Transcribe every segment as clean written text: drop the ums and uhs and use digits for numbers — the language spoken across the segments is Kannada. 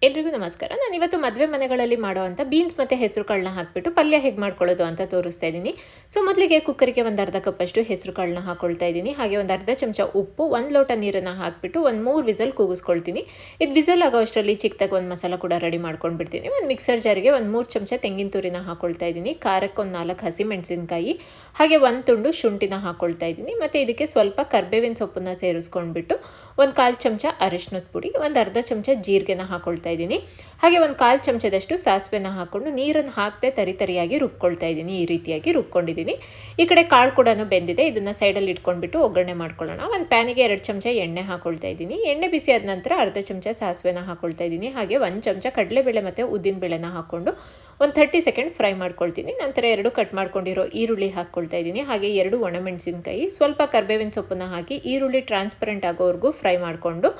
ಎಲ್ರಿಗೂ ನಮಸ್ಕಾರ. ನಾನು ಇವತ್ತು ಮದುವೆ ಮನೆಗಳಲ್ಲಿ ಮಾಡುವಂಥ ಬೀನ್ಸ್ ಮತ್ತು ಹೆಸರು ಕಾಳನ್ನ ಹಾಕಿಬಿಟ್ಟು ಪಲ್ಯ ಹೇಗೆ ಮಾಡ್ಕೊಳ್ಳೋದು ಅಂತ ತೋರಿಸ್ತಾ ಇದ್ದೀನಿ. ಸೊ ಮೊದಲಿಗೆ ಕುಕ್ಕರಿಗೆ ಒಂದು ಅರ್ಧ ಕಪ್ಪಷ್ಟು ಹೆಸರು ಕಾಳನ್ನ ಹಾಕ್ಕೊಳ್ತಾ ಇದ್ದೀನಿ. ಹಾಗೆ ಒಂದು ಅರ್ಧ ಚಮಚ ಉಪ್ಪು, 1 ಲೋಟ ನೀರನ್ನು ಹಾಕಿಬಿಟ್ಟು ಒಂದು 3 ವಿಸಲ್ ಕೂಗಿಸ್ಕೊಳ್ತೀನಿ. ಇದು ವಿಸಲ್ ಆಗೋ ಅಷ್ಟರಲ್ಲಿ ಚಿಕ್ಕದಾಗಿ ಒಂದು ಮಸಾಲ ಕೂಡ ರೆಡಿ ಮಾಡ್ಕೊಂಡು ಬಿಡ್ತೀನಿ. ಒಂದು ಮಿಕ್ಸರ್ ಜಾರಿಗೆ ಒಂದು 3 ಚಮಚ ತೆಂಗಿನ ತುರಿನ ಹಾಕ್ಕೊಳ್ತಾ ಇದ್ದೀನಿ. ಖಾರಕ್ಕೆ ಒಂದು 4 ಹಸಿಮೆಣಸಿನಕಾಯಿ, ಹಾಗೆ ಒಂದು ತುಂಡು ಶುಂಠಿನ ಹಾಕ್ಕೊಳ್ತಾ ಇದ್ದೀನಿ. ಮತ್ತು ಇದಕ್ಕೆ ಸ್ವಲ್ಪ ಕರ್ಬೇವಿನ ಸೊಪ್ಪನ್ನು ಸೇರಿಸ್ಕೊಂಡ್ಬಿಟ್ಟು ಒಂದು 1/4 ಚಮಚ ಅರಿಶಿನದ ಪುಡಿ, ಒಂದು ಅರ್ಧ ಚಮಚ ಜೀರಿಗೆನ ಹಾಕ್ಕೊಳ್ತಾ ಇದ್ದೀನಿ. ಹಾಗೆ ಒಂದು 1/4 ಚಮಚದಷ್ಟು ಸಾಸಿವೆನ ಹಾಕ್ಕೊಂಡು ನೀರನ್ನು ಹಾಕದೆ ತರಿಯಾಗಿ ರುಬ್ಕೊಳ್ತಾ ಇದ್ದೀನಿ. ಈ ರೀತಿಯಾಗಿ ರುಬ್ಕೊಂಡಿದ್ದೀನಿ. ಈ ಕಡೆ ಕಾಳು ಕೂಡ ಬೆಂದಿದೆ. ಇದನ್ನು ಸೈಡಲ್ಲಿ ಇಟ್ಕೊಂಡ್ಬಿಟ್ಟು ಒಗ್ಗರಣೆ ಮಾಡ್ಕೊಳ್ಳೋಣ. ಒಂದು ಪ್ಯಾನಿಗೆ 2 ಚಮಚ ಎಣ್ಣೆ ಹಾಕ್ಕೊಳ್ತಾ ಇದ್ದೀನಿ. ಎಣ್ಣೆ ಬಿಸಿ ಆದ ನಂತರ ಅರ್ಧ ಚಮಚ ಸಾಸಿವೆನ ಹಾಕ್ಕೊಳ್ತಾ ಇದ್ದೀನಿ. ಹಾಗೆ 1 ಚಮಚ ಕಡಲೆಬೇಳೆ ಮತ್ತು ಉದ್ದಿನಬೇಳೆನ ಹಾಕ್ಕೊಂಡು ಒಂದು 30 ಸೆಕೆಂಡ್ ಫ್ರೈ ಮಾಡ್ಕೊಳ್ತೀನಿ. ನಂತರ 2 ಕಟ್ ಮಾಡ್ಕೊಂಡಿರೋ ಈರುಳ್ಳಿ ಹಾಕ್ಕೊಳ್ತಾ ಇದ್ದೀನಿ. ಹಾಗೆ 2 ಒಣಮೆಣಸಿನಕಾಯಿ, ಸ್ವಲ್ಪ ಕರ್ಬೇವಿನ ಸೊಪ್ಪನ್ನು ಹಾಕಿ ಈರುಳ್ಳಿ ಟ್ರಾನ್ಸ್ಪರೆಂಟ್ ಆಗೋವರೆಗೂ ಫ್ರೈ ಮಾಡಿಕೊಂಡು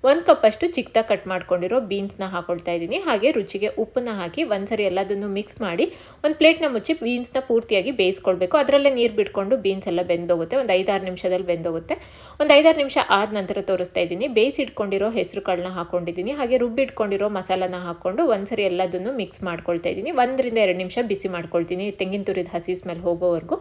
1 ಕಪ್ಪಷ್ಟು ಚಿಕ್ಕದಾಗಿ ಕಟ್ ಮಾಡ್ಕೊಂಡಿರೋ ಬೀನ್ಸ್ನ ಹಾಕ್ಕೊಳ್ತಾ ಇದ್ದೀನಿ. ಹಾಗೆ ರುಚಿಗೆ ಉಪ್ಪನ್ನು ಹಾಕಿ ಒಂದ್ಸರಿ ಎಲ್ಲದನ್ನು ಮಿಕ್ಸ್ ಮಾಡಿ ಒಂದು ಪ್ಲೇಟ್ನ ಮುಚ್ಚಿ ಬೀನ್ಸ್ನ ಪೂರ್ತಿಯಾಗಿ ಬೇಯಿಸ್ಕೊಳ್ಬೇಕು. ಅದರಲ್ಲೇ ನೀರು ಬಿಟ್ಕೊಂಡು ಬೀನ್ಸ್ ಎಲ್ಲ ಬೆಂದೋಗುತ್ತೆ. ಒಂದು 5-6 ನಿಮಿಷದಲ್ಲಿ ಬೆಂದೋಗುತ್ತೆ. ಒಂದು 5-6 ನಿಮಿಷ ಆದ ನಂತರ ತೋರಿಸ್ತಾ ಇದ್ದೀನಿ. ಬೇಯಿಸಿಟ್ಕೊಂಡಿರೋ ಹೆಸರು ಕಾಳನ್ನ ಹಾಕ್ಕೊಂಡಿದ್ದೀನಿ. ಹಾಗೆ ರುಬ್ಬಿಟ್ಕೊಂಡಿರೋ ಮಸಾಲಾನ ಹಾಕ್ಕೊಂಡು ಒಂದ್ಸರಿ ಎಲ್ಲದನ್ನು ಮಿಕ್ಸ್ ಮಾಡ್ಕೊಳ್ತಾ ಇದ್ದೀನಿ. 1-2 ನಿಮಿಷ ಬಿಸಿ ಮಾಡ್ಕೊಳ್ತೀನಿ, ತೆಂಗಿನ ತುರಿದ ಹಸಿ ಸ್ಮೆಲ್ ಹೋಗೋವರೆಗೂ.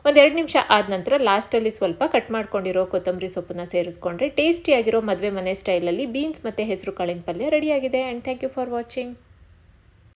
ಒಂದು 2 ನಿಮಿಷ ಆದ ನಂತರ ಲಾಸ್ಟಲ್ಲಿ ಸ್ವಲ್ಪ ಕಟ್ ಮಾಡ್ಕೊಂಡಿರೋ ಕೊತ್ತಂಬರಿ ಸೊಪ್ಪನ್ನ ಸೇರಿಸ್ಕೊಂಡ್ರೆ ಟೇಸ್ಟಿಯಾಗಿರೋ ಮದುವೆ ಮನೆ ಸ್ಟೈಲಲ್ಲಿ ಬೀನ್ಸ್ ಮತ್ತು ಹೆಸರು ಕಾಳಿನ ಪಲ್ಯ ರೆಡಿಯಾಗಿದೆ. And thank you for watching.